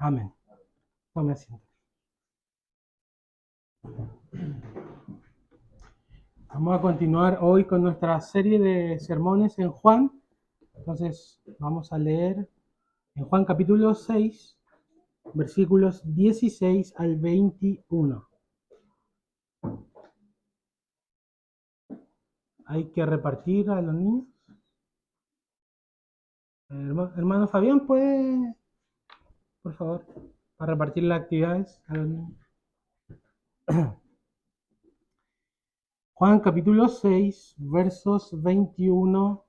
Amén. Tome asiento. Vamos a continuar hoy con nuestra serie de sermones en Juan. Entonces vamos a leer en Juan capítulo 6, versículos 16 al 21. Hay que repartir a los niños. Hermano Fabián, ¿puede, por favor, para repartir las actividades a los niños? Juan capítulo 6, versos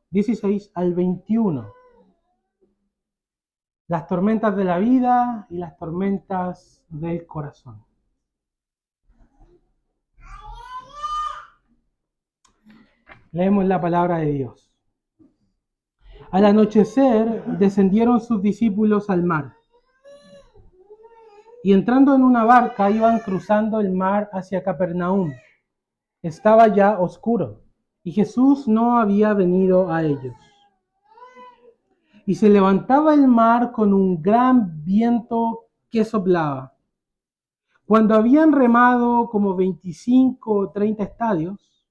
16 al 21. Las tormentas de la vida y las tormentas del corazón. Leemos la palabra de Dios. Al anochecer descendieron sus discípulos al mar, y entrando en una barca iban cruzando el mar hacia Capernaum. Estaba ya oscuro, y Jesús no había venido a ellos. Y se levantaba el mar con un gran viento que soplaba. Cuando habían remado como 25 o 30 estadios,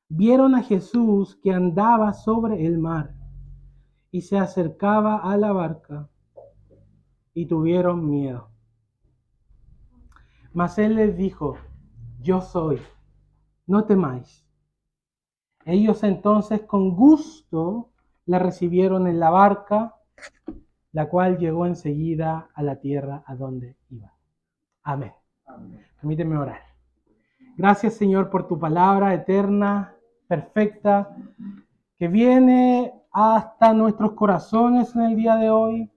vieron a Jesús que andaba sobre el mar y se acercaba a la barca, y tuvieron miedo. Mas él les dijo: yo soy, no temáis. Ellos entonces con gusto la recibieron en la barca, la cual llegó enseguida a la tierra a donde iba. Amén. Amén. Permíteme orar. Gracias, Señor, por tu palabra eterna, perfecta, que viene hasta nuestros corazones en el día de hoy,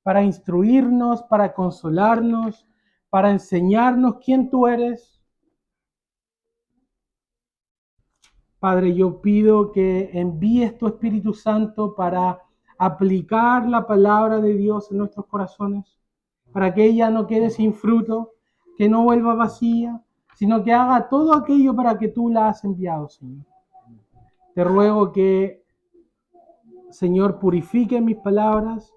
para instruirnos, para consolarnos, para enseñarnos quién tú eres. Padre, yo pido que envíes tu Espíritu Santo para aplicar la palabra de Dios en nuestros corazones, para que ella no quede sin fruto, que no vuelva vacía, sino que haga todo aquello para que tú la has enviado, Señor. Te ruego que, Señor, purifique mis palabras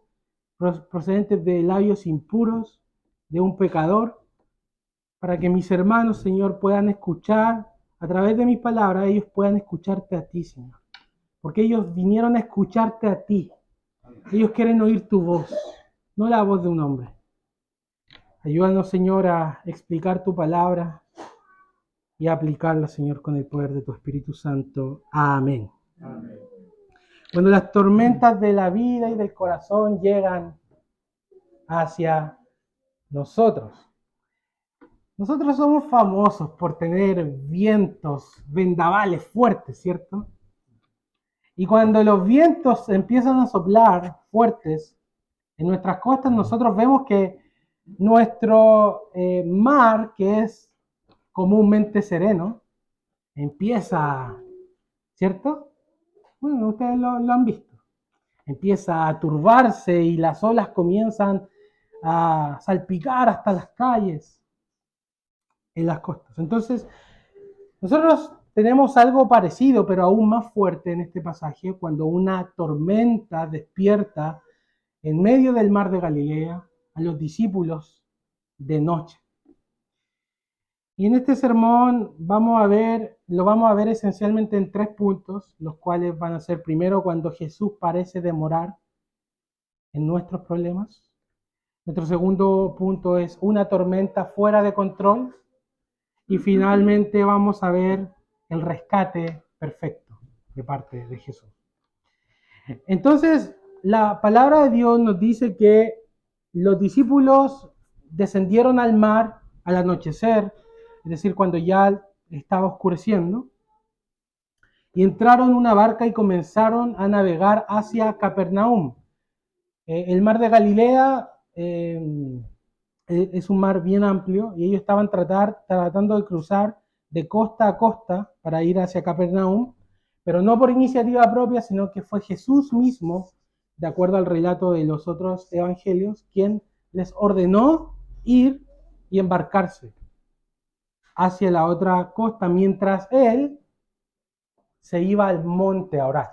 procedentes de labios impuros, de un pecador, para que mis hermanos, Señor, puedan escuchar, a través de mis palabras, ellos puedan escucharte a ti, Señor. Porque ellos vinieron a escucharte a ti. Ellos quieren oír tu voz, no la voz de un hombre. Ayúdanos, Señor, a explicar tu palabra y a aplicarla, Señor, con el poder de tu Espíritu Santo. Amén. Amén. Cuando las tormentas de la vida y del corazón llegan hacia nosotros somos famosos por tener vientos, vendavales fuertes, ¿cierto? Y cuando los vientos empiezan a soplar fuertes en nuestras costas, nosotros vemos que nuestro mar, que es comúnmente sereno, empieza, ¿cierto? Bueno, ustedes lo han visto. Empieza a turbarse y las olas comienzan a salpicar hasta las calles en las costas. Entonces, nosotros tenemos algo parecido, pero aún más fuerte en este pasaje, cuando una tormenta despierta en medio del mar de Galilea a los discípulos de noche. Y en este sermón lo vamos a ver esencialmente en 3 puntos, los cuales van a ser: primero, cuando Jesús parece demorar en nuestros problemas. Nuestro segundo punto es una tormenta fuera de control. Y finalmente vamos a ver el rescate perfecto de parte de Jesús. Entonces, la palabra de Dios nos dice que los discípulos descendieron al mar al anochecer, es decir, cuando ya estaba oscureciendo, y entraron en una barca y comenzaron a navegar hacia Capernaum. El mar de Galilea es un mar bien amplio y ellos estaban tratando de cruzar de costa a costa para ir hacia Capernaum, pero no por iniciativa propia, sino que fue Jesús mismo, de acuerdo al relato de los otros evangelios, quien les ordenó ir y embarcarse hacia la otra costa, mientras él se iba al monte a orar.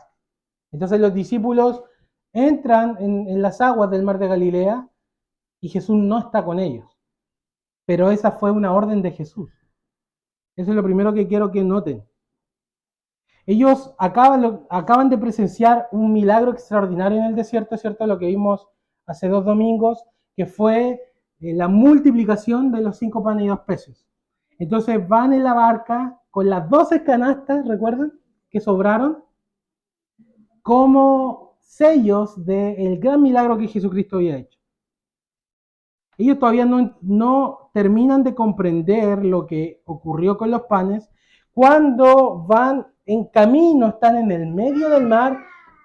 Entonces los discípulos entran en las aguas del mar de Galilea y Jesús no está con ellos. Pero esa fue una orden de Jesús. Eso es lo primero que quiero que noten. Ellos acaban de presenciar un milagro extraordinario en el desierto, ¿cierto? Lo que vimos hace 2 domingos, que fue la multiplicación de los 5 panes y 2 peces. Entonces van en la barca con las 12 canastas, ¿recuerdan? Que sobraron, como sellos del gran milagro que Jesucristo había hecho. Ellos todavía no terminan de comprender lo que ocurrió con los panes cuando van en camino, están en el medio del mar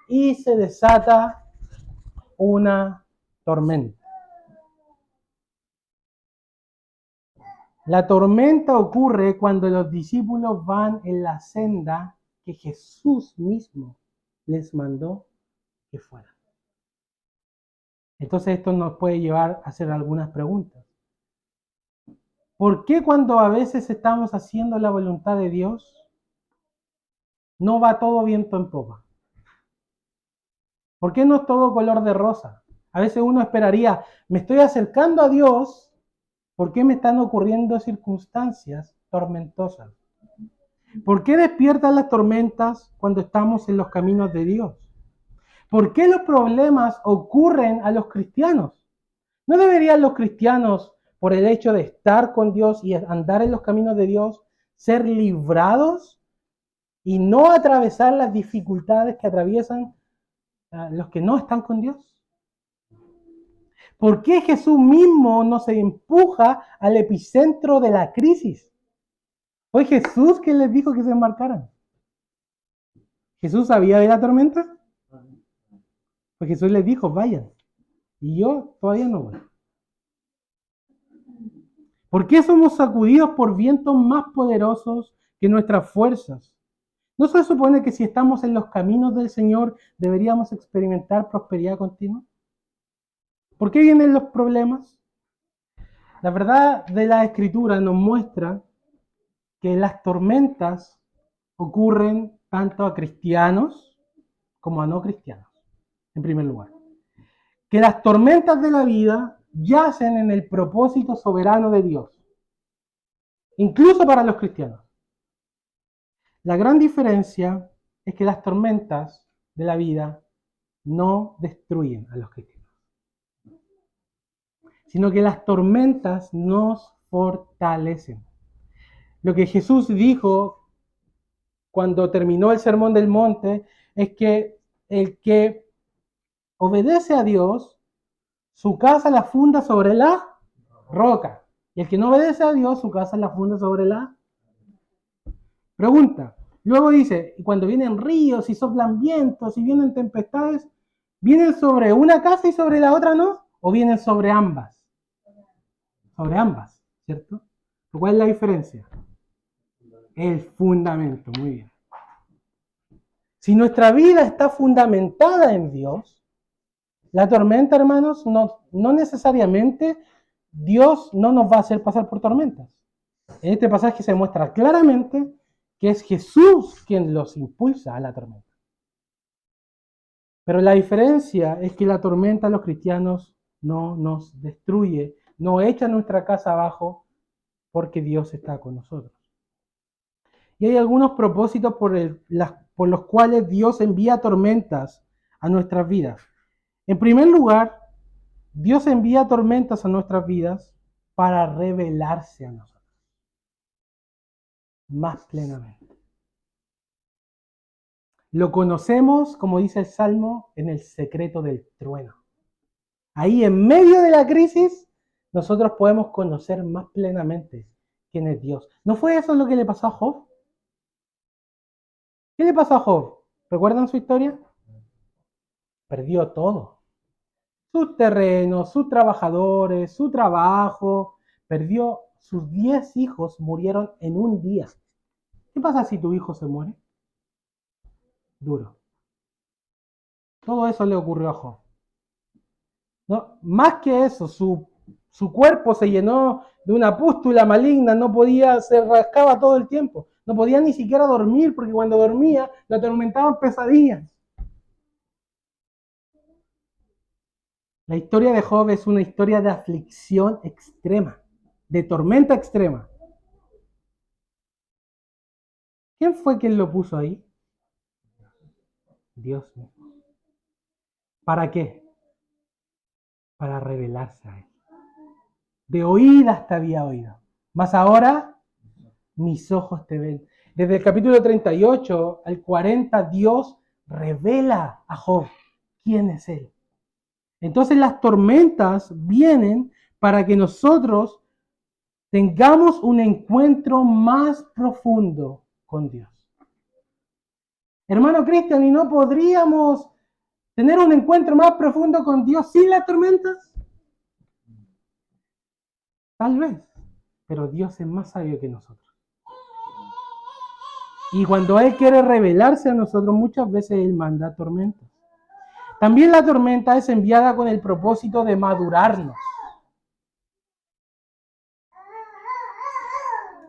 y se desata una tormenta. La tormenta ocurre cuando los discípulos van en la senda que Jesús mismo les mandó que fueran. Entonces esto nos puede llevar a hacer algunas preguntas. ¿Por qué cuando a veces estamos haciendo la voluntad de Dios, no va todo viento en popa? ¿Por qué no es todo color de rosa? A veces uno esperaría, me estoy acercando a Dios, ¿por qué me están ocurriendo circunstancias tormentosas? ¿Por qué despiertan las tormentas cuando estamos en los caminos de Dios? ¿Por qué los problemas ocurren a los cristianos? ¿No deberían los cristianos, por el hecho de estar con Dios y andar en los caminos de Dios, ser librados y no atravesar las dificultades que atraviesan los que no están con Dios? ¿Por qué Jesús mismo no se empuja al epicentro de la crisis? ¿Fue Jesús quien les dijo que se embarcaran? ¿Jesús sabía de la tormenta? Pues Jesús les dijo, vayan. Y yo todavía no voy. ¿Por qué somos sacudidos por vientos más poderosos que nuestras fuerzas? ¿No se supone que si estamos en los caminos del Señor deberíamos experimentar prosperidad continua? ¿Por qué vienen los problemas? La verdad de la Escritura nos muestra que las tormentas ocurren tanto a cristianos como a no cristianos, en primer lugar. Que las tormentas de la vida yacen en el propósito soberano de Dios, incluso para los cristianos. La gran diferencia es que las tormentas de la vida no destruyen a los cristianos, sino que las tormentas nos fortalecen. Lo que Jesús dijo cuando terminó el Sermón del Monte es que el que obedece a Dios, su casa la funda sobre la roca. Y el que no obedece a Dios, su casa la funda sobre la pregunta. Luego dice, y cuando vienen ríos y soplan vientos y vienen tempestades, ¿vienen sobre una casa y sobre la otra no? ¿O vienen sobre ambas? Sobre ambas, ¿cierto? ¿Cuál es la diferencia? El fundamento, muy bien. Si nuestra vida está fundamentada en Dios, la tormenta, hermanos, no necesariamente Dios no nos va a hacer pasar por tormentas. En este pasaje se muestra claramente que es Jesús quien los impulsa a la tormenta. Pero la diferencia es que la tormenta a los cristianos no nos destruye, no echa nuestra casa abajo porque Dios está con nosotros. Y hay algunos propósitos por los cuales Dios envía tormentas a nuestras vidas. En primer lugar, Dios envía tormentas a nuestras vidas para revelarse a nosotros más plenamente. Lo conocemos, como dice el Salmo, en el secreto del trueno. Ahí en medio de la crisis, nosotros podemos conocer más plenamente quién es Dios. ¿No fue eso lo que le pasó a Job? ¿Qué le pasó a Job? ¿Recuerdan su historia? Perdió todo. Sus terrenos, sus trabajadores, su trabajo. Perdió sus 10 hijos, murieron en un día. ¿Qué pasa si tu hijo se muere? Duro. Todo eso le ocurrió a Job. ¿No? Más que eso, su cuerpo se llenó de una pústula maligna, no podía, se rascaba todo el tiempo, no podía ni siquiera dormir porque cuando dormía lo atormentaban pesadillas. La historia de Job es una historia de aflicción extrema, de tormenta extrema. ¿Quién fue quien lo puso ahí? Dios mismo. ¿Para qué? Para revelarse a él. De oídas te había oído, mas ahora mis ojos te ven. Desde el capítulo 38 al 40, Dios revela a Job quién es él. Entonces las tormentas vienen para que nosotros tengamos un encuentro más profundo con Dios. Hermano Cristian, ¿y no podríamos tener un encuentro más profundo con Dios sin las tormentas? Tal vez, pero Dios es más sabio que nosotros. Y cuando Él quiere revelarse a nosotros, muchas veces Él manda tormentas. También la tormenta es enviada con el propósito de madurarnos.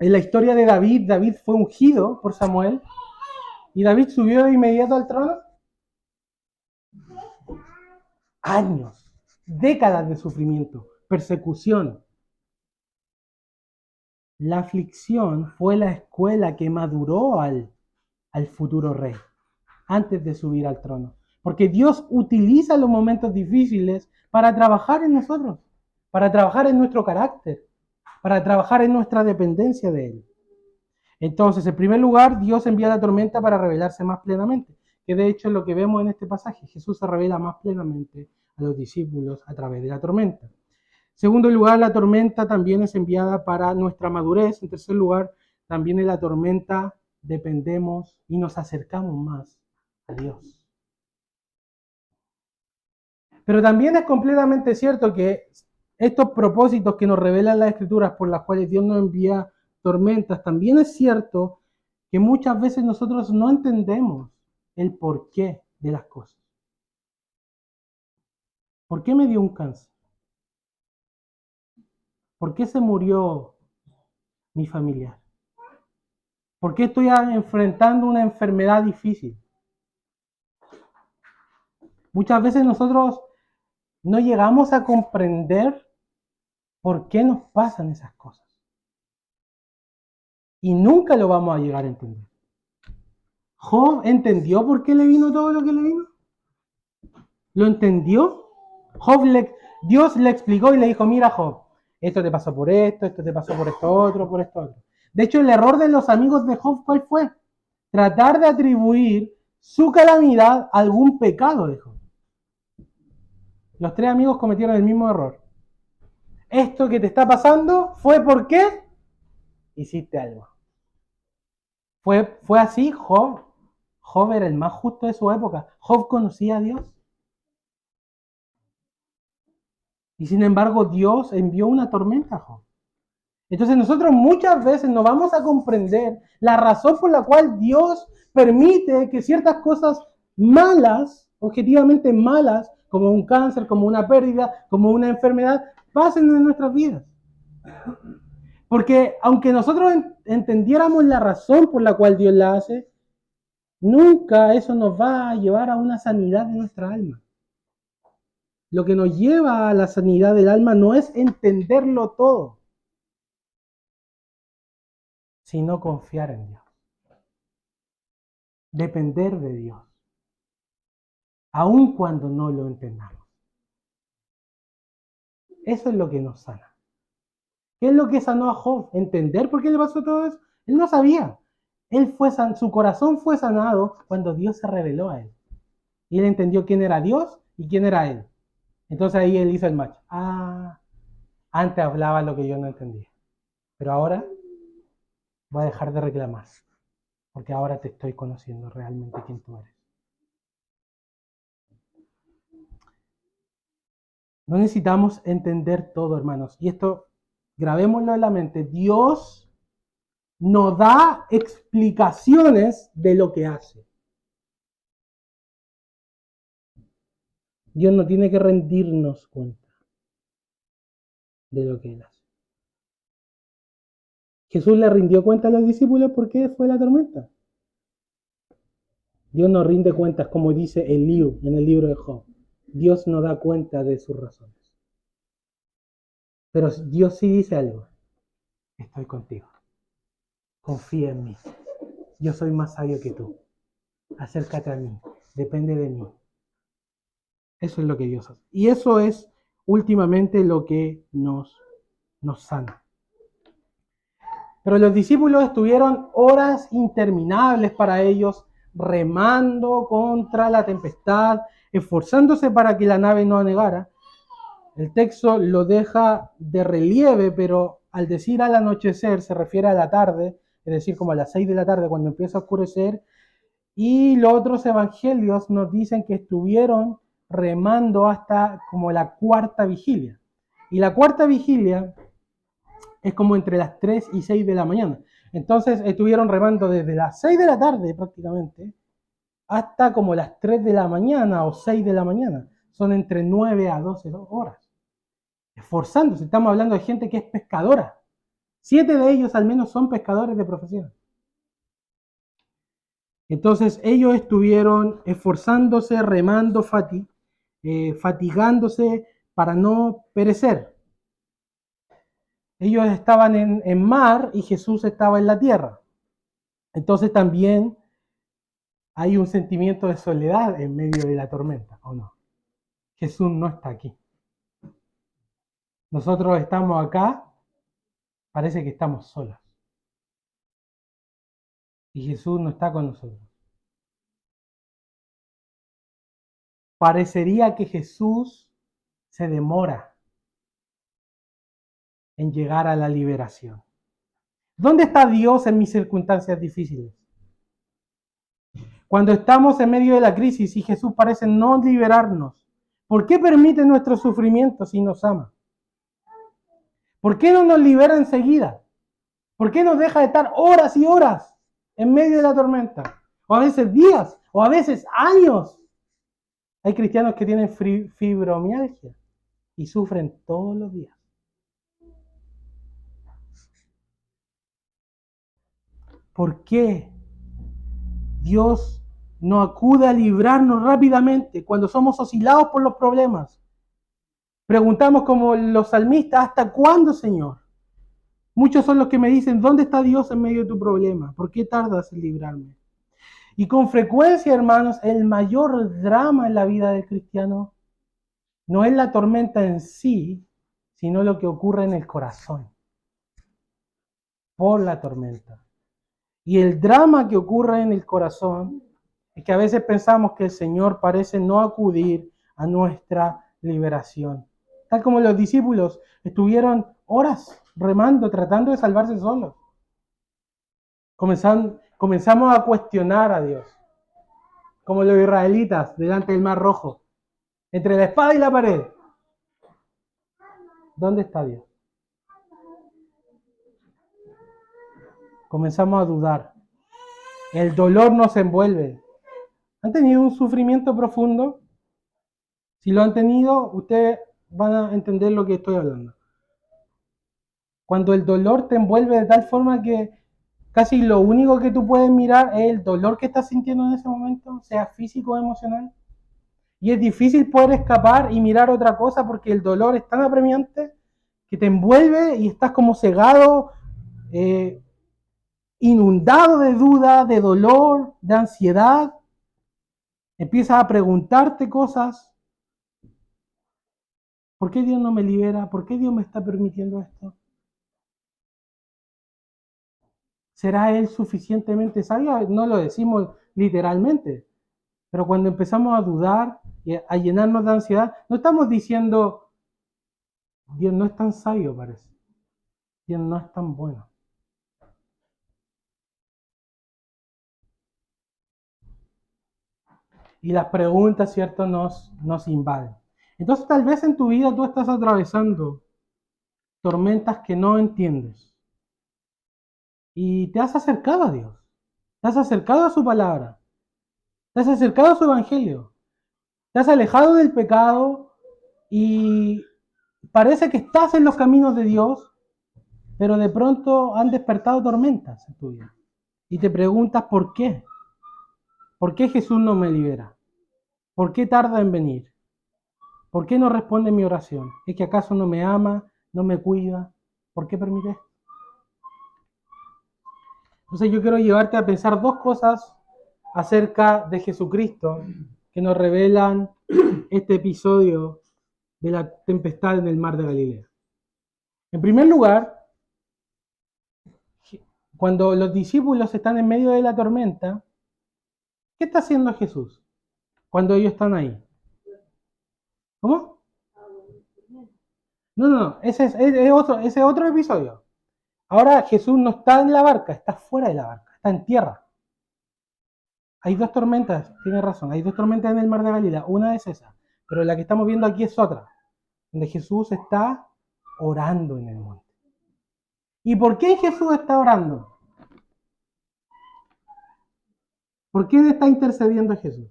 En la historia de David, David fue ungido por Samuel y David subió de inmediato al trono. Años, décadas de sufrimiento, persecución. La aflicción fue la escuela que maduró al futuro rey antes de subir al trono. Porque Dios utiliza los momentos difíciles para trabajar en nosotros, para trabajar en nuestro carácter, para trabajar en nuestra dependencia de Él. Entonces, en primer lugar, Dios envía la tormenta para revelarse más plenamente, que de hecho es lo que vemos en este pasaje. Jesús se revela más plenamente a los discípulos a través de la tormenta. En segundo lugar, la tormenta también es enviada para nuestra madurez. En tercer lugar, también en la tormenta dependemos y nos acercamos más a Dios. Pero también es completamente cierto que estos propósitos que nos revelan las Escrituras por las cuales Dios nos envía tormentas, también es cierto que muchas veces nosotros no entendemos el porqué de las cosas. ¿Por qué me dio un cáncer? ¿Por qué se murió mi familiar? ¿Por qué estoy enfrentando una enfermedad difícil? Muchas veces nosotros no llegamos a comprender por qué nos pasan esas cosas. Y nunca lo vamos a llegar a entender. ¿Job entendió por qué le vino todo lo que le vino? ¿Lo entendió? Dios le explicó y le dijo, mira Job, esto te pasó por esto te pasó por esto otro, por esto otro. De hecho, el error de los amigos de Job, ¿cuál fue? Tratar de atribuir su calamidad a algún pecado de Job. Los tres amigos cometieron el mismo error. Esto que te está pasando fue porque hiciste algo. Fue así, Job. Job era el más justo de su época. Job conocía a Dios. Y sin embargo, Dios envió una tormenta a Job. Entonces nosotros muchas veces no vamos a comprender la razón por la cual Dios permite que ciertas cosas malas, objetivamente malas, como un cáncer, como una pérdida, como una enfermedad, pasen en nuestras vidas. Porque aunque nosotros entendiéramos la razón por la cual Dios la hace, nunca eso nos va a llevar a una sanidad de nuestra alma. Lo que nos lleva a la sanidad del alma no es entenderlo todo, sino confiar en Dios. Depender de Dios, aun cuando no lo entendamos. Eso es lo que nos sana. ¿Qué es lo que sanó a Job? ¿Entender por qué le pasó todo eso? Él no sabía. Su corazón fue sanado cuando Dios se reveló a él. Y él entendió quién era Dios y quién era él. Entonces ahí él hizo el match. Antes hablaba lo que yo no entendía. Pero ahora voy a dejar de reclamar. Porque ahora te estoy conociendo realmente quién tú eres. No necesitamos entender todo, hermanos. Y esto, grabémoslo en la mente. Dios nos da explicaciones de lo que hace. Dios no tiene que rendirnos cuenta de lo que Él hace. Jesús le rindió cuenta a los discípulos por qué fue la tormenta. Dios no rinde cuentas, como dice Eliú en el libro de Job. Dios no da cuenta de sus razones. Pero Dios sí dice algo. Estoy contigo. Confía en mí. Yo soy más sabio que tú. Acércate a mí. Depende de mí. Eso es lo que Dios hace. Y eso es últimamente lo que nos sana. Pero los discípulos estuvieron horas interminables para ellos, remando contra la tempestad, esforzándose para que la nave no anegara. El texto lo deja de relieve, pero al decir al anochecer se refiere a la tarde, es decir, como a las 6 de la tarde cuando empieza a oscurecer. Y los otros evangelios nos dicen que estuvieron remando hasta como la cuarta vigilia. Y la cuarta vigilia es como entre las 3 y 6 de la mañana. Entonces estuvieron remando desde las 6 de la tarde prácticamente hasta como las 3 de la mañana o 6 de la mañana. Son entre 9 a 12 horas. Esforzándose, estamos hablando de gente que es pescadora. 7 de ellos al menos son pescadores de profesión. Entonces ellos estuvieron esforzándose, remando, fatigándose para no perecer. Ellos estaban en mar y Jesús estaba en la tierra. Entonces también hay un sentimiento de soledad en medio de la tormenta, ¿o no? Jesús no está aquí. Nosotros estamos acá, parece que estamos solos. Y Jesús no está con nosotros. Parecería que Jesús se demora en llegar a la liberación. ¿Dónde está Dios en mis circunstancias difíciles? Cuando estamos en medio de la crisis y Jesús parece no liberarnos, ¿por qué permite nuestro sufrimiento si nos ama? ¿Por qué no nos libera enseguida? ¿Por qué nos deja de estar horas y horas en medio de la tormenta? O a veces días, o a veces años. Hay cristianos que tienen fibromialgia y sufren todos los días. ¿Por qué Dios no acude a librarnos rápidamente cuando somos oscilados por los problemas? Preguntamos como los salmistas, ¿hasta cuándo, Señor? Muchos son los que me dicen, ¿dónde está Dios en medio de tu problema? ¿Por qué tardas en librarme? Y con frecuencia, hermanos, el mayor drama en la vida del cristiano no es la tormenta en sí, sino lo que ocurre en el corazón por la tormenta. Y el drama que ocurre en el corazón es que a veces pensamos que el Señor parece no acudir a nuestra liberación. Tal como los discípulos estuvieron horas remando, tratando de salvarse solos. Comenzamos a cuestionar a Dios, como los israelitas delante del Mar Rojo, entre la espada y la pared. ¿Dónde está Dios? Comenzamos a dudar. El dolor nos envuelve. ¿Han tenido un sufrimiento profundo? Si lo han tenido, ustedes van a entender lo que estoy hablando. Cuando el dolor te envuelve de tal forma que casi lo único que tú puedes mirar es el dolor que estás sintiendo en ese momento, sea físico o emocional. Y es difícil poder escapar y mirar otra cosa porque el dolor es tan apremiante que te envuelve y estás como cegado, inundado de duda, de dolor, de ansiedad. Empiezas a preguntarte cosas. ¿Por qué Dios no me libera? ¿Por qué Dios me está permitiendo esto? ¿Será Él suficientemente sabio? No lo decimos literalmente, pero cuando empezamos a dudar y a llenarnos de ansiedad, no estamos diciendo, Dios no es tan sabio, parece. Dios no es tan bueno. Y las preguntas, ¿cierto?, nos invaden. Entonces tal vez en tu vida tú estás atravesando tormentas que no entiendes. Y te has acercado a Dios. Te has acercado a su palabra. Te has acercado a su evangelio. Te has alejado del pecado y parece que estás en los caminos de Dios, pero de pronto han despertado tormentas en tu vida. Y te preguntas ¿por qué? ¿Por qué Jesús no me libera? ¿Por qué tarda en venir? ¿Por qué no responde mi oración? ¿Es que acaso no me ama, no me cuida? ¿Por qué permite esto? Entonces yo quiero llevarte a pensar dos cosas acerca de Jesucristo que nos revelan este episodio de la tempestad en el mar de Galilea. En primer lugar, cuando los discípulos están en medio de la tormenta, ¿qué está haciendo Jesús cuando ellos están ahí? ¿Cómo? No, ese es otro episodio. Ahora Jesús no está en la barca, está fuera de la barca, está en tierra. Hay dos tormentas, tiene razón, hay dos tormentas en el mar de Galilea, una es esa, pero la que estamos viendo aquí es otra, donde Jesús está orando en el monte. ¿Y por qué Jesús está orando? ¿Por qué está intercediendo Jesús?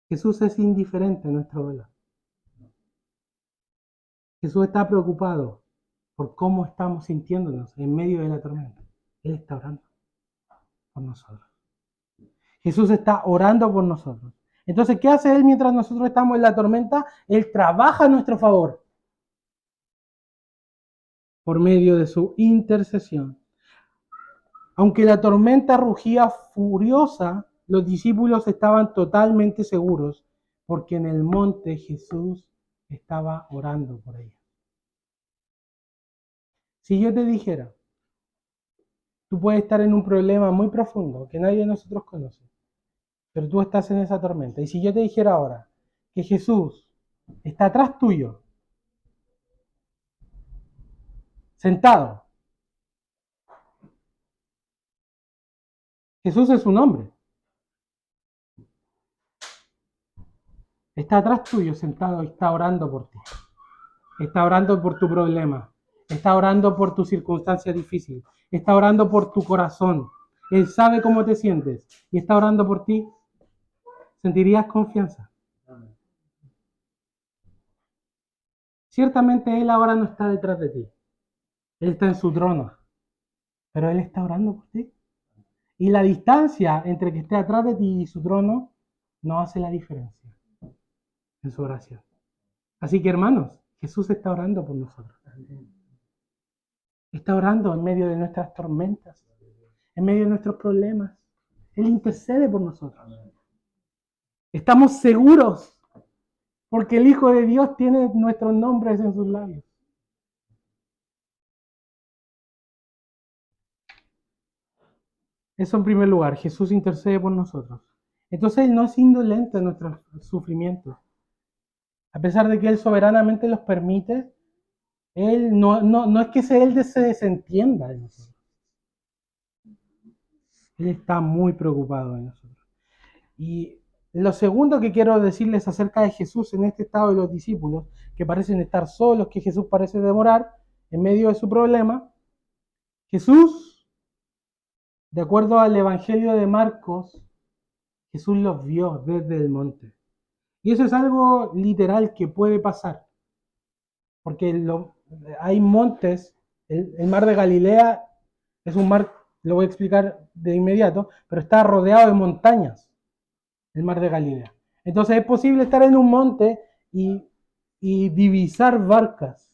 Jesús es indiferente a nuestro dolor. Jesús está preocupado por cómo estamos sintiéndonos en medio de la tormenta. Él está orando por nosotros. Jesús está orando por nosotros. Entonces, ¿qué hace Él mientras nosotros estamos en la tormenta? Él trabaja a nuestro favor por medio de su intercesión. Aunque la tormenta rugía furiosa, los discípulos estaban totalmente seguros porque en el monte Jesús estaba orando por ellos. Si yo te dijera, tú puedes estar en un problema muy profundo que nadie de nosotros conoce, pero tú estás en esa tormenta. Y si yo te dijera ahora que Jesús está atrás tuyo, sentado, Jesús es un hombre, está atrás tuyo sentado y está orando por ti, está orando por tu problema, está orando por tu circunstancia difícil, está orando por tu corazón, Él sabe cómo te sientes y está orando por ti, ¿sentirías confianza? Ciertamente Él ahora no está detrás de ti, Él está en su trono, pero Él está orando por ti. Y la distancia entre que esté atrás de ti y su trono no hace la diferencia en su oración. Así que hermanos, Jesús está orando por nosotros. Está orando en medio de nuestras tormentas, en medio de nuestros problemas. Él intercede por nosotros. Estamos seguros porque el Hijo de Dios tiene nuestros nombres en sus labios. Eso en primer lugar, Jesús intercede por nosotros. Entonces Él no es indolente a nuestros sufrimientos. A pesar de que Él soberanamente los permite, Él no es que Él se desentienda de nosotros. Él está muy preocupado de nosotros. Y lo segundo que quiero decirles acerca de Jesús en este estado de los discípulos, que parecen estar solos, que Jesús parece demorar en medio de su problema, Jesús, de acuerdo al Evangelio de Marcos, Jesús los vio desde el monte. Y eso es algo literal que puede pasar, porque hay montes, el mar de Galilea es un mar, lo voy a explicar de inmediato, pero está rodeado de montañas, el mar de Galilea. Entonces es posible estar en un monte y divisar barcas.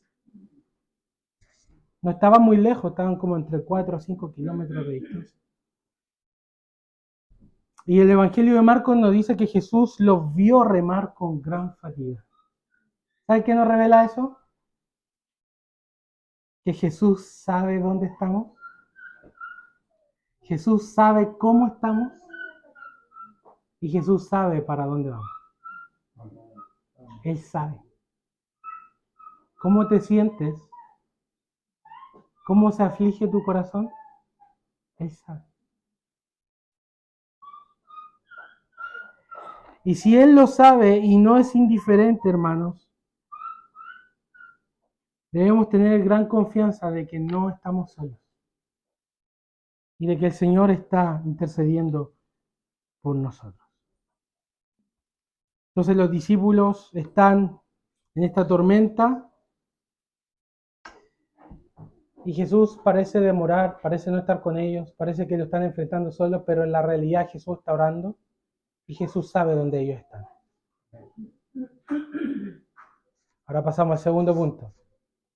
No estaban muy lejos, estaban como entre 4 o 5 kilómetros de distancia. Y el Evangelio de Marcos nos dice que Jesús los vio remar con gran fatiga. ¿Sabe qué nos revela eso? Que Jesús sabe dónde estamos. Jesús sabe cómo estamos. Y Jesús sabe para dónde vamos. Él sabe. ¿Cómo te sientes? ¿Cómo se aflige tu corazón? Él sabe. Y si Él lo sabe y no es indiferente, hermanos, debemos tener gran confianza de que no estamos solos. Y de que el Señor está intercediendo por nosotros. Entonces los discípulos están en esta tormenta y Jesús parece demorar, parece no estar con ellos, parece que lo están enfrentando solos, pero en la realidad Jesús está orando y Jesús sabe dónde ellos están. Ahora pasamos al segundo punto.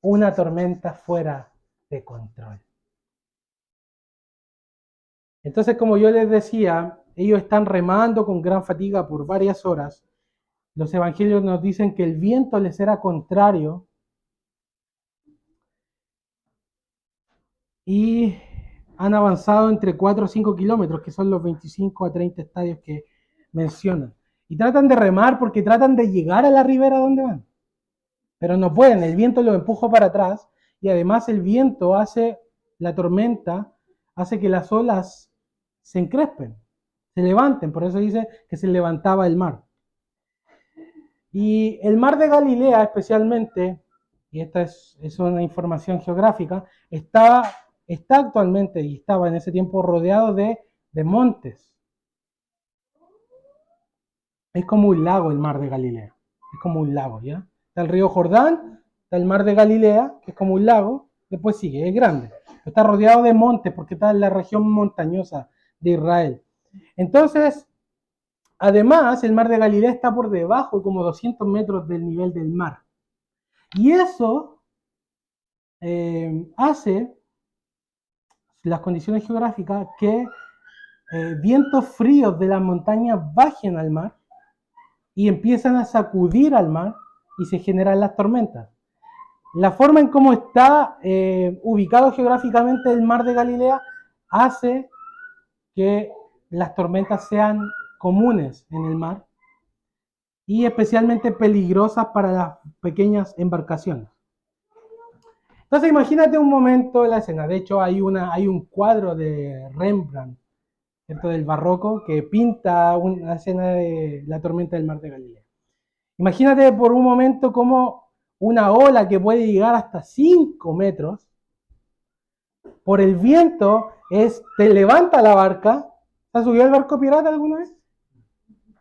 Una tormenta fuera de control. Entonces, como yo les decía, ellos están remando con gran fatiga por varias horas. Los evangelios nos dicen que el viento les era contrario y han avanzado entre 4 o 5 kilómetros, que son los 25 a 30 estadios que mencionan. Y tratan de remar porque tratan de llegar a la ribera donde van. Pero no pueden, el viento los empuja para atrás y además el viento hace, la tormenta, hace que las olas se encrespen, se levanten. Por eso dice que se levantaba el mar. Y el mar de Galilea especialmente, y esta es una información geográfica, está actualmente y estaba en ese tiempo rodeado de montes. Es como un lago el mar de Galilea, es como un lago, ¿ya? Está el río Jordán, está el mar de Galilea, que es como un lago, después sigue, es grande. Está rodeado de montes porque está en la región montañosa de Israel. Entonces, además, el mar de Galilea está por debajo, como 200 metros del nivel del mar. Y eso hace las condiciones geográficas que vientos fríos de las montañas bajen al mar y empiezan a sacudir al mar y se generan las tormentas. La forma en cómo está ubicado geográficamente el mar de Galilea hace que las tormentas sean comunes en el mar y especialmente peligrosas para las pequeñas embarcaciones. Entonces imagínate un momento en la escena. De hecho hay un cuadro de Rembrandt, ¿cierto? Del barroco, que pinta una escena de la tormenta del mar de Galilea. Imagínate por un momento cómo una ola que puede llegar hasta 5 metros, por el viento, te levanta la barca. ¿Has subido al barco pirata alguna vez?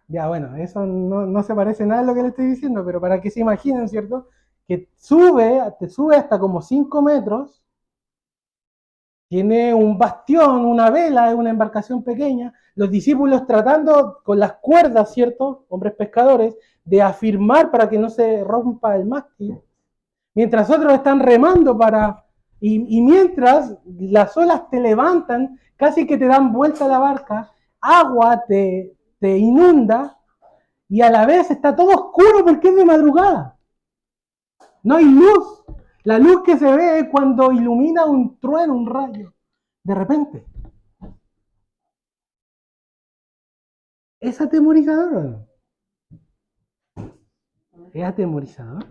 Ya, bueno, eso no se parece nada a lo que le estoy diciendo, pero para que se imaginen, ¿cierto? Que te sube hasta como 5 metros, tiene un bastión, una vela, es una embarcación pequeña, los discípulos tratando con las cuerdas, ¿cierto? Hombres pescadores, de afirmar para que no se rompa el mástil, mientras otros están remando y mientras las olas te levantan, casi que te dan vuelta a la barca, agua te inunda y a la vez está todo oscuro porque es de madrugada. No hay luz. La luz que se ve es cuando ilumina un trueno, un rayo, de repente. ¿Es atemorizador o no? ¿Es atemorizador?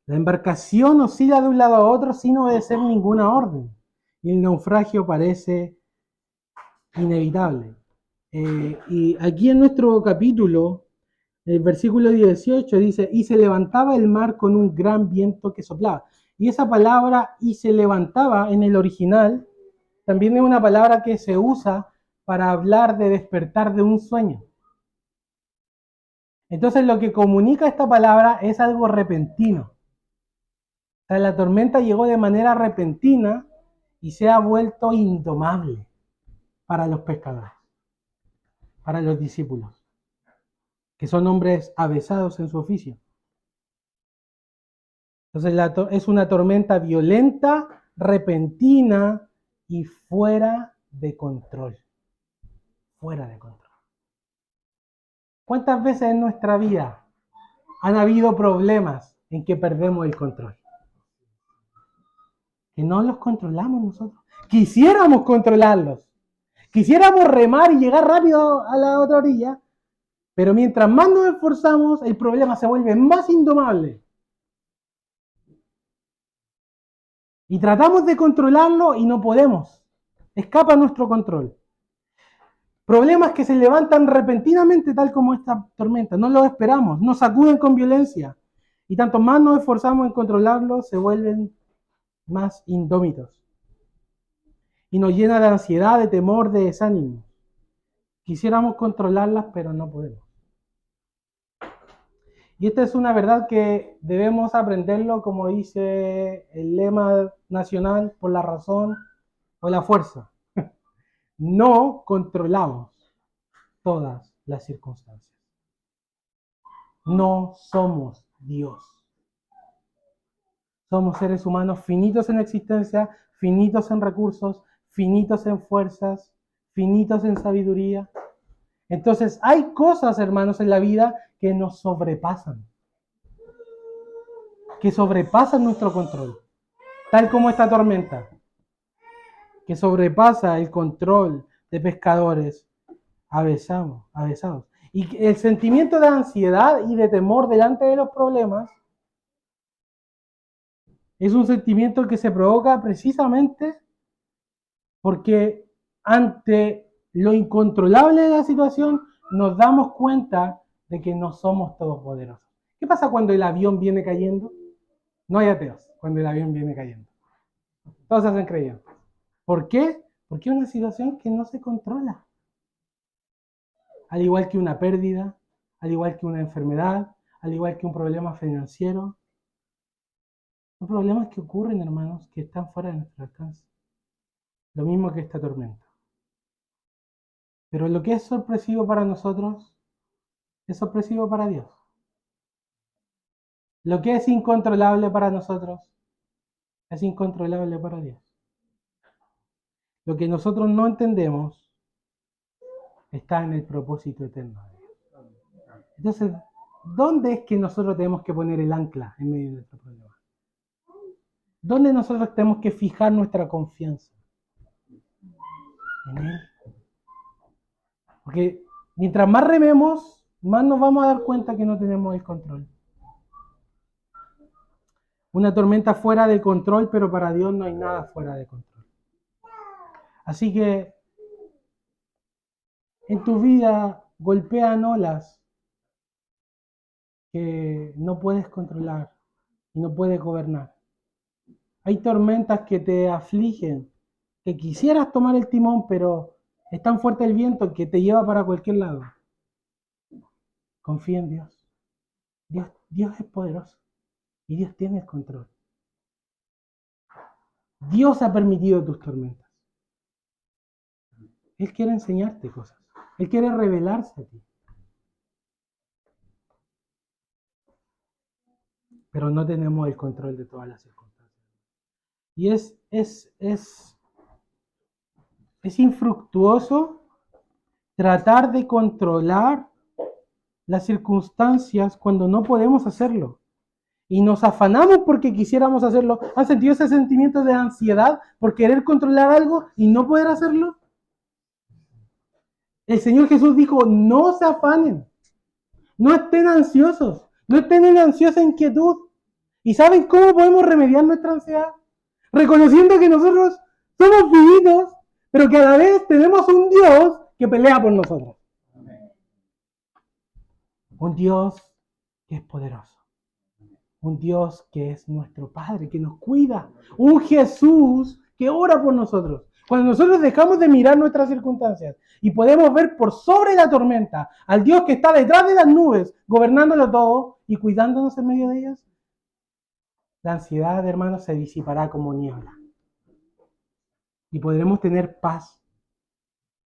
La embarcación oscila de un lado a otro sin obedecer ninguna orden. Y el naufragio parece inevitable. Y aquí en nuestro capítulo, el versículo 18 dice, y se levantaba el mar con un gran viento que soplaba. Y esa palabra, y se levantaba, en el original, también es una palabra que se usa para hablar de despertar de un sueño. Entonces lo que comunica esta palabra es algo repentino. O sea, la tormenta llegó de manera repentina y se ha vuelto indomable para los pescadores, para los discípulos, que son hombres avesados en su oficio. Entonces es una tormenta violenta, repentina y fuera de control. Fuera de control. ¿Cuántas veces en nuestra vida han habido problemas en que perdemos el control? Que no los controlamos nosotros. Quisiéramos controlarlos. Quisiéramos remar y llegar rápido a la otra orilla, pero mientras más nos esforzamos, el problema se vuelve más indomable. Y tratamos de controlarlo y no podemos. Escapa nuestro control. Problemas que se levantan repentinamente, tal como esta tormenta. No los esperamos, nos sacuden con violencia. Y tanto más nos esforzamos en controlarlos, se vuelven más indómitos. Y nos llena de ansiedad, de temor, de desánimo. Quisiéramos controlarlas, pero no podemos. Y esta es una verdad que debemos aprenderlo, como dice el lema nacional, por la razón o la fuerza. No controlamos todas las circunstancias. No somos Dios. Somos seres humanos finitos en existencia, finitos en recursos, finitos en fuerzas, finitos en sabiduría. Entonces hay cosas, hermanos, en la vida que nos sobrepasan, que sobrepasan nuestro control, tal como esta tormenta, que sobrepasa el control de pescadores avesados. Y el sentimiento de ansiedad y de temor delante de los problemas es un sentimiento que se provoca precisamente porque ante lo incontrolable de la situación nos damos cuenta de que no somos todopoderosos. ¿Qué pasa cuando el avión viene cayendo? No hay ateos cuando el avión viene cayendo. Todos se hacen creyentes. ¿Por qué? Porque es una situación que no se controla. Al igual que una pérdida, al igual que una enfermedad, al igual que un problema financiero. Son problemas que ocurren, hermanos, que están fuera de nuestro alcance. Lo mismo que esta tormenta. Pero lo que es sorpresivo para nosotros es sorpresivo para Dios. Lo que es incontrolable para nosotros es incontrolable para Dios. Lo que nosotros no entendemos está en el propósito eterno de Dios. Entonces, ¿dónde es que nosotros tenemos que poner el ancla en medio de nuestro problema? ¿Dónde nosotros tenemos que fijar nuestra confianza? En Él. Porque mientras más rememos, más nos vamos a dar cuenta que no tenemos el control. Una tormenta fuera de control, pero para Dios no hay nada fuera de control. Así que en tu vida golpean olas que no puedes controlar y no puedes gobernar. Hay tormentas que te afligen, que quisieras tomar el timón, pero es tan fuerte el viento que te lleva para cualquier lado. Confía en Dios. Dios es poderoso y Dios tiene el control. Dios ha permitido tus tormentas. Él quiere enseñarte cosas. Él quiere revelarse a ti. Pero no tenemos el control de todas las circunstancias. Y es infructuoso tratar de controlar las circunstancias cuando no podemos hacerlo. Y nos afanamos porque quisiéramos hacerlo. ¿Han sentido ese sentimiento de ansiedad por querer controlar algo y no poder hacerlo? El Señor Jesús dijo, no se afanen, no estén ansiosos, no estén en ansiosa inquietud. ¿Y saben cómo podemos remediar nuestra ansiedad? Reconociendo que nosotros somos finitos, pero que a la vez tenemos un Dios que pelea por nosotros. Un Dios que es poderoso. Un Dios que es nuestro Padre, que nos cuida. Un Jesús que ora por nosotros. Cuando nosotros dejamos de mirar nuestras circunstancias y podemos ver por sobre la tormenta al Dios que está detrás de las nubes, gobernándolo todo y cuidándonos en medio de ellas, la ansiedad, hermanos, se disipará como niebla. Y podremos tener paz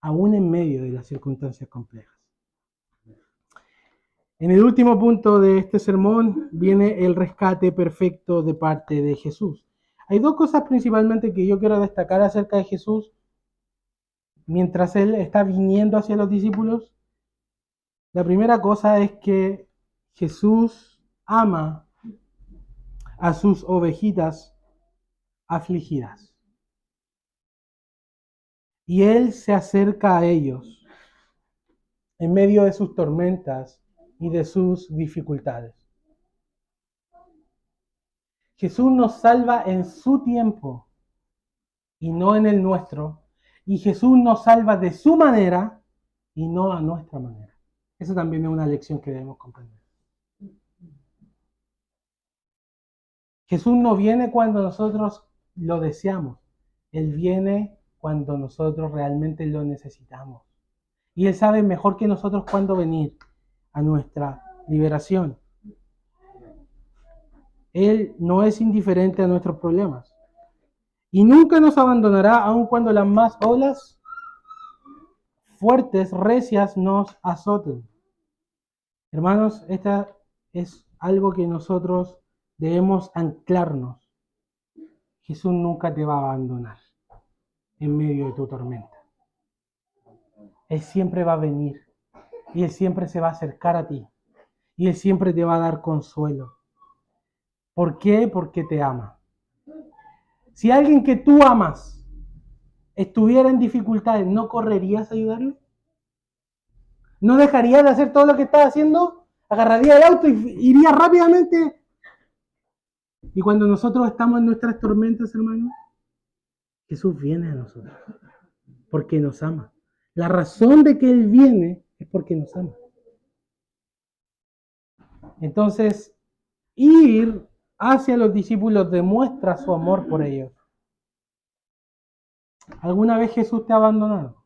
aún en medio de las circunstancias complejas. En el último punto de este sermón viene el rescate perfecto de parte de Jesús. Hay dos cosas principalmente que yo quiero destacar acerca de Jesús mientras Él está viniendo hacia los discípulos. La primera cosa es que Jesús ama a sus ovejitas afligidas. Y Él se acerca a ellos en medio de sus tormentas y de sus dificultades. Jesús nos salva en su tiempo y no en el nuestro. Y Jesús nos salva de su manera y no a nuestra manera. Eso también es una lección que debemos comprender. Jesús no viene cuando nosotros lo deseamos. Él viene cuando nosotros realmente lo necesitamos. Y Él sabe mejor que nosotros cuándo venir a nuestra liberación. Él no es indiferente a nuestros problemas. Y nunca nos abandonará aun cuando las más olas fuertes, recias, nos azoten. Hermanos, esta es algo que nosotros debemos anclarnos. Jesús nunca te va a abandonar en medio de tu tormenta. Él siempre va a venir y Él siempre se va a acercar a ti y Él siempre te va a dar consuelo. ¿Por qué? Porque te ama. Si alguien que tú amas estuviera en dificultades, ¿no correrías a ayudarlo? ¿No dejarías de hacer todo lo que estás haciendo? Agarraría el auto y iría rápidamente. Y cuando nosotros estamos en nuestras tormentas, hermanos, Jesús viene a nosotros porque nos ama. La razón de que Él viene es porque nos ama. Entonces, ir hacia los discípulos demuestra su amor por ellos. ¿Alguna vez Jesús te ha abandonado?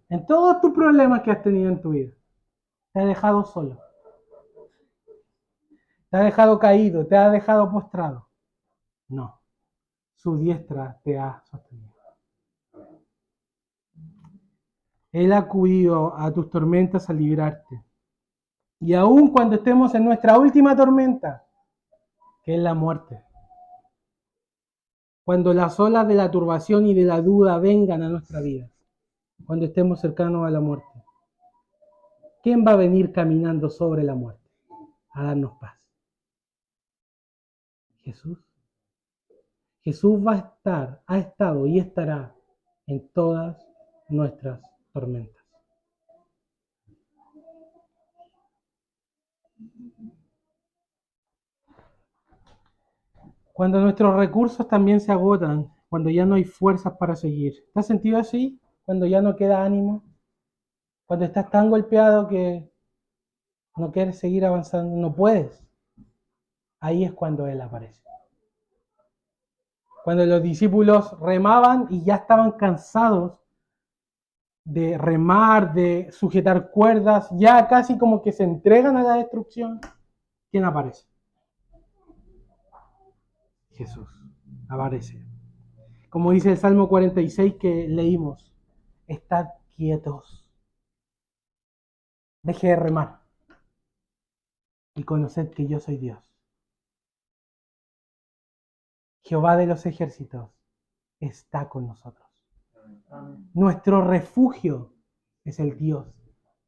En todos tus problemas que has tenido en tu vida, te ha dejado solo. Te ha dejado caído, te ha dejado postrado. No, su diestra te ha sostenido. Él ha acudido a tus tormentas a librarte. Y aun cuando estemos en nuestra última tormenta, que es la muerte, cuando las olas de la turbación y de la duda vengan a nuestra vida, cuando estemos cercanos a la muerte, ¿quién va a venir caminando sobre la muerte a darnos paz? Jesús. Jesús va a estar, ha estado y estará en todas nuestras tormentas. Cuando nuestros recursos también se agotan, cuando ya no hay fuerzas para seguir. ¿Te has sentido así? Cuando ya no queda ánimo. Cuando estás tan golpeado que no quieres seguir avanzando, no puedes. Ahí es cuando Él aparece. Cuando los discípulos remaban y ya estaban cansados de remar, de sujetar cuerdas, ya casi como que se entregan a la destrucción, ¿quién aparece? Jesús aparece. Como dice el Salmo 46 que leímos, estad quietos, deje de remar y conoced que yo soy Dios. Jehová de los ejércitos está con nosotros. Amén. Nuestro refugio es el Dios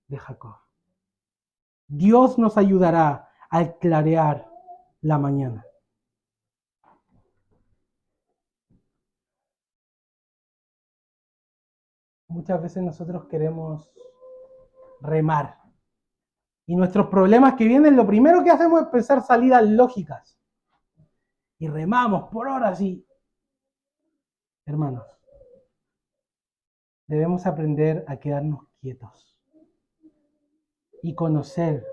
de Jacob. Dios nos ayudará a clarear la mañana. Muchas veces nosotros queremos remar. Y nuestros problemas que vienen, lo primero que hacemos es pensar salidas lógicas. Y remamos por horas y... Hermanos, debemos aprender a quedarnos quietos y conocer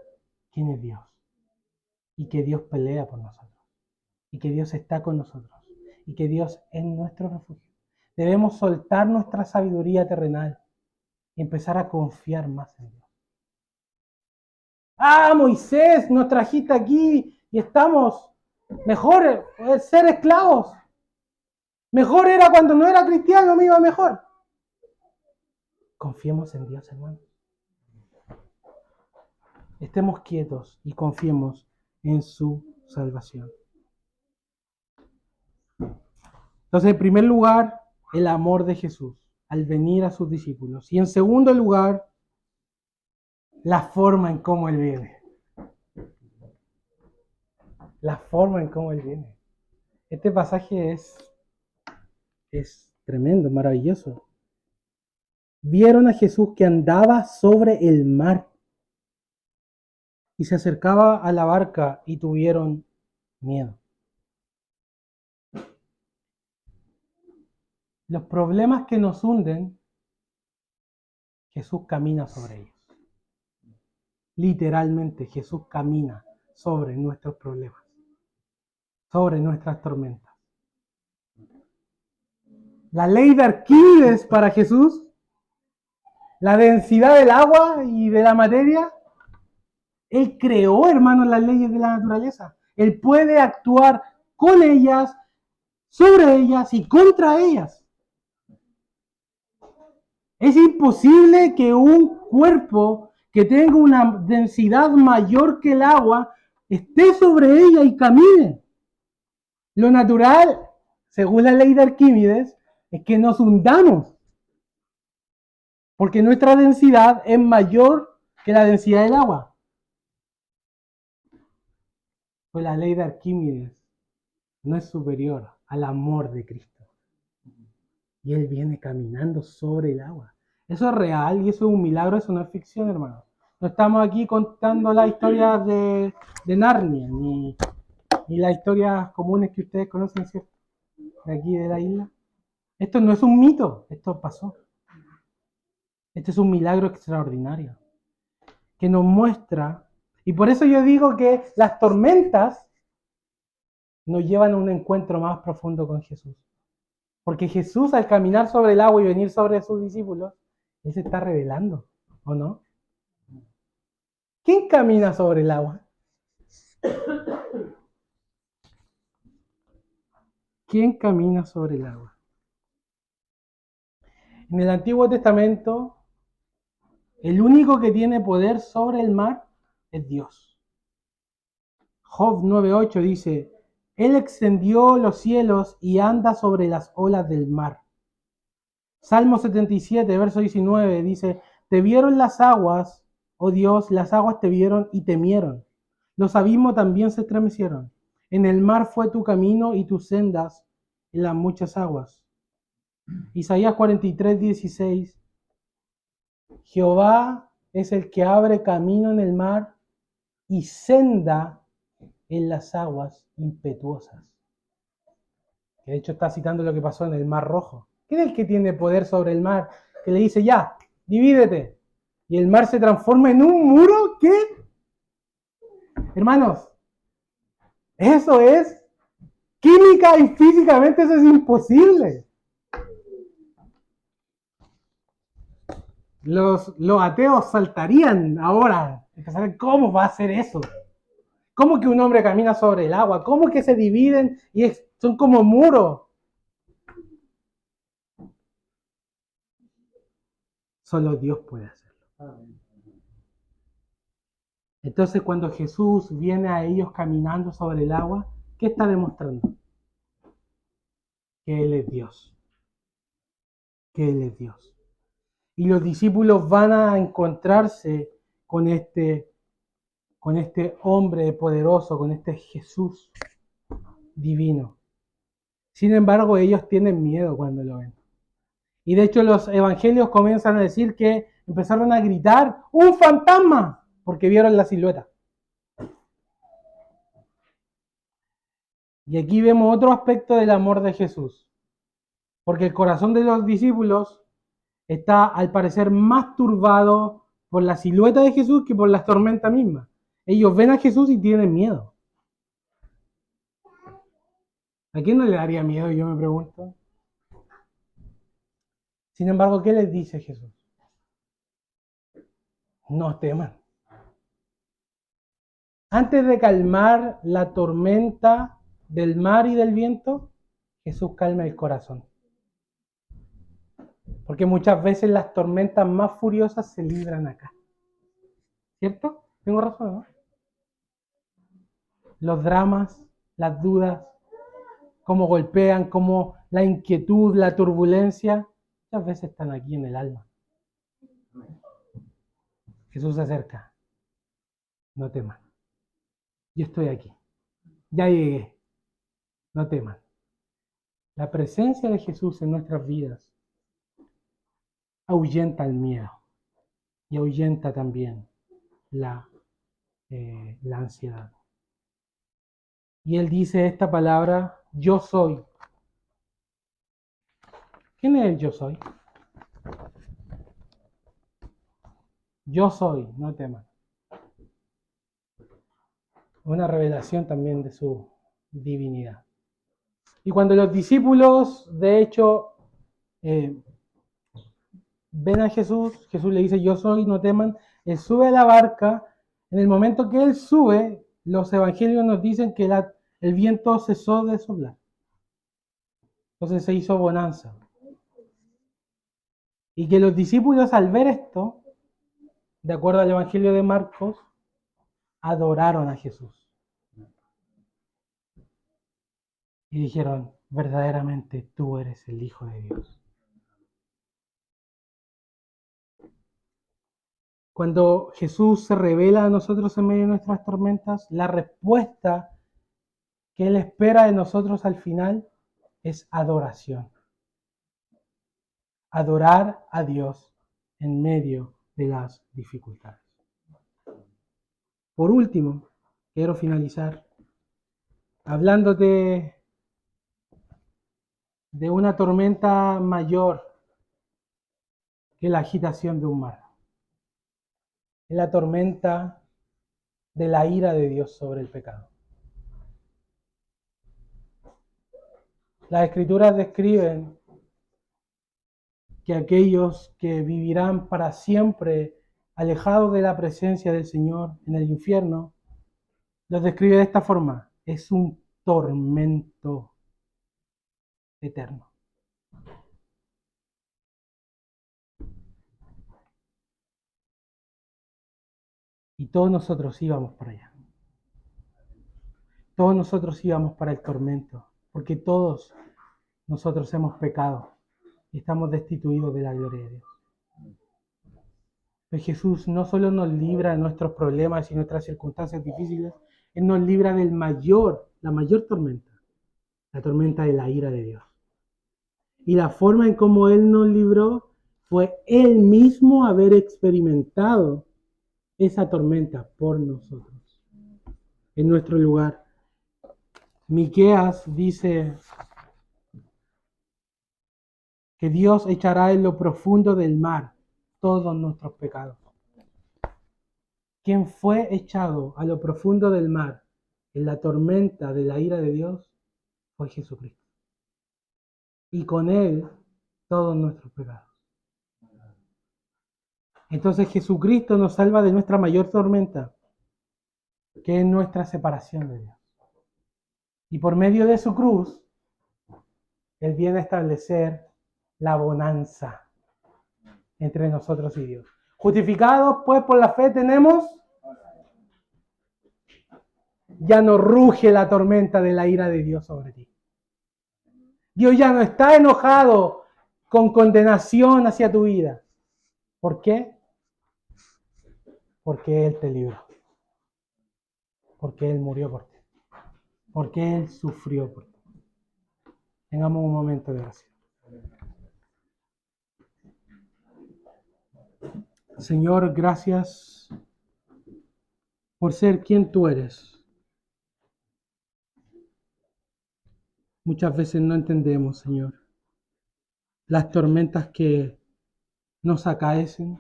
quién es Dios. Y que Dios pelea por nosotros. Y que Dios está con nosotros. Y que Dios es nuestro refugio. Debemos soltar nuestra sabiduría terrenal y empezar a confiar más en Dios. Ah, Moisés, nos trajiste aquí y estamos mejor ser esclavos. Mejor era cuando no era cristiano, me iba mejor. Confiemos en Dios, hermano. Estemos quietos y confiemos en su salvación. Entonces, en primer lugar, el amor de Jesús al venir a sus discípulos. Y en segundo lugar, la forma en cómo Él viene. La forma en cómo Él viene. Este pasaje es tremendo, maravilloso. Vieron a Jesús que andaba sobre el mar y se acercaba a la barca y tuvieron miedo. Los problemas que nos hunden, Jesús camina sobre ellos. Literalmente, Jesús camina sobre nuestros problemas, sobre nuestras tormentas. La ley de Arquímedes para Jesús, la densidad del agua y de la materia, Él creó, hermanos, las leyes de la naturaleza. Él puede actuar con ellas, sobre ellas y contra ellas. Es imposible que un cuerpo que tenga una densidad mayor que el agua, esté sobre ella y camine. Lo natural, según la ley de Arquímedes, es que nos hundamos, porque nuestra densidad es mayor que la densidad del agua. Pues la ley de Arquímedes no es superior al amor de Cristo. Y Él viene caminando sobre el agua. Eso es real y eso es un milagro, eso no es ficción, hermano. No estamos aquí contando la historia de Narnia, ni las historias comunes que ustedes conocen, ¿cierto? De aquí de la isla. Esto no es un mito, esto pasó. Este es un milagro extraordinario que nos muestra, y por eso yo digo que las tormentas nos llevan a un encuentro más profundo con Jesús. Porque Jesús, al caminar sobre el agua y venir sobre sus discípulos, Él se está revelando, ¿o no? ¿Quién camina sobre el agua? ¿Quién camina sobre el agua? En el Antiguo Testamento, el único que tiene poder sobre el mar es Dios. Job 9:8 dice, Él extendió los cielos y anda sobre las olas del mar. Salmo 77, verso 19 dice, te vieron las aguas, oh Dios, las aguas te vieron y temieron. Los abismos también se estremecieron. En el mar fue tu camino y tus sendas en las muchas aguas. Isaías 43:16, Jehová es el que abre camino en el mar y senda en las aguas impetuosas. Que de hecho está citando lo que pasó en el Mar Rojo. ¿Quién es el que tiene poder sobre el mar? Que le dice, ya, divídete. Y el mar se transforma en un muro que, hermanos, eso es química y físicamente eso es imposible. Los ateos saltarían ahora. ¿Cómo va a ser eso? ¿Cómo que un hombre camina sobre el agua? ¿Cómo que se dividen y son como muros? Solo Dios puede hacerlo. Entonces, cuando Jesús viene a ellos caminando sobre el agua, ¿qué está demostrando? Que Él es Dios. Que Él es Dios. Y los discípulos van a encontrarse con este hombre poderoso, con este Jesús divino. Sin embargo, ellos tienen miedo cuando lo ven. Y de hecho los evangelios comienzan a decir que empezaron a gritar, ¡un fantasma! Porque vieron la silueta. Y aquí vemos otro aspecto del amor de Jesús. Porque el corazón de los discípulos está al parecer más turbado por la silueta de Jesús que por las tormentas mismas. Ellos ven a Jesús y tienen miedo. ¿A quién no le daría miedo? Yo me pregunto. Sin embargo, ¿qué les dice Jesús? No teman. Antes de calmar la tormenta del mar y del viento, Jesús calma el corazón. Porque muchas veces las tormentas más furiosas se libran acá. ¿Cierto? Tengo razón, ¿no? Los dramas, las dudas, cómo golpean, cómo la inquietud, la turbulencia, muchas veces están aquí en el alma. Jesús se acerca. No teman. Yo estoy aquí. Ya llegué. No teman. La presencia de Jesús en nuestras vidas ahuyenta el miedo y ahuyenta también la ansiedad. Y Él dice esta palabra, yo soy. ¿Quién es el yo soy? Yo soy, no teman. Una revelación también de su divinidad. Y cuando los discípulos, de hecho, ven a Jesús, Jesús le dice, yo soy, no teman, Él sube a la barca. En el momento que Él sube, los evangelios nos dicen que el viento cesó de soplar. Entonces se hizo bonanza. Y que los discípulos al ver esto, de acuerdo al Evangelio de Marcos, adoraron a Jesús. Y dijeron, verdaderamente tú eres el Hijo de Dios. Cuando Jesús se revela a nosotros en medio de nuestras tormentas, la respuesta que Él espera de nosotros al final es adoración. Adorar a Dios en medio de las dificultades. Por último, quiero finalizar hablándote de una tormenta mayor que la agitación de un mar. Es la tormenta de la ira de Dios sobre el pecado. Las Escrituras describen que aquellos que vivirán para siempre alejados de la presencia del Señor en el infierno, los describe de esta forma: es un tormento eterno. Y todos nosotros íbamos para allá. Todos nosotros íbamos para el tormento, porque todos nosotros hemos pecado y estamos destituidos de la gloria de Dios. Pero Jesús no solo nos libra de nuestros problemas y nuestras circunstancias difíciles, Él nos libra la mayor tormenta, la tormenta de la ira de Dios. Y la forma en cómo Él nos libró fue Él mismo haber experimentado esa tormenta por nosotros, en nuestro lugar. Miqueas dice que Dios echará en lo profundo del mar todos nuestros pecados. Quien fue echado a lo profundo del mar en la tormenta de la ira de Dios fue Jesucristo. Y con Él todos nuestros pecados. Entonces Jesucristo nos salva de nuestra mayor tormenta, que es nuestra separación de Dios. Y por medio de su cruz, Él viene a establecer la bonanza entre nosotros y Dios. Justificados pues por la fe tenemos, ya no ruge la tormenta de la ira de Dios sobre ti. Dios ya no está enojado con condenación hacia tu vida. ¿Por qué? Porque Él te libró. Porque Él murió por ti. Porque Él sufrió por ti. Tengamos un momento de oración. Señor, gracias por ser quien tú eres. Muchas veces no entendemos, Señor, las tormentas que nos acaecen,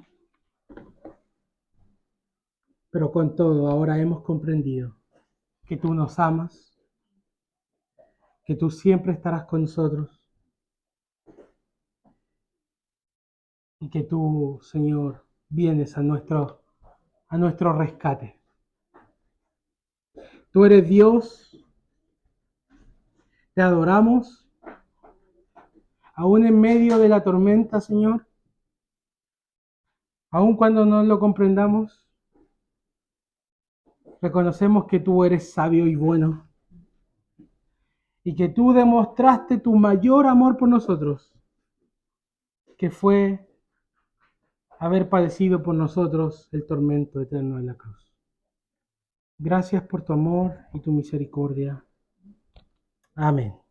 pero con todo ahora hemos comprendido que tú nos amas, que tú siempre estarás con nosotros y que tú, Señor, vienes a nuestro rescate. Tú eres Dios, te adoramos, aún en medio de la tormenta, Señor, aún cuando no lo comprendamos, reconocemos que tú eres sabio y bueno y que tú demostraste tu mayor amor por nosotros, que fue haber padecido por nosotros el tormento eterno de la cruz. Gracias por tu amor y tu misericordia. Amén.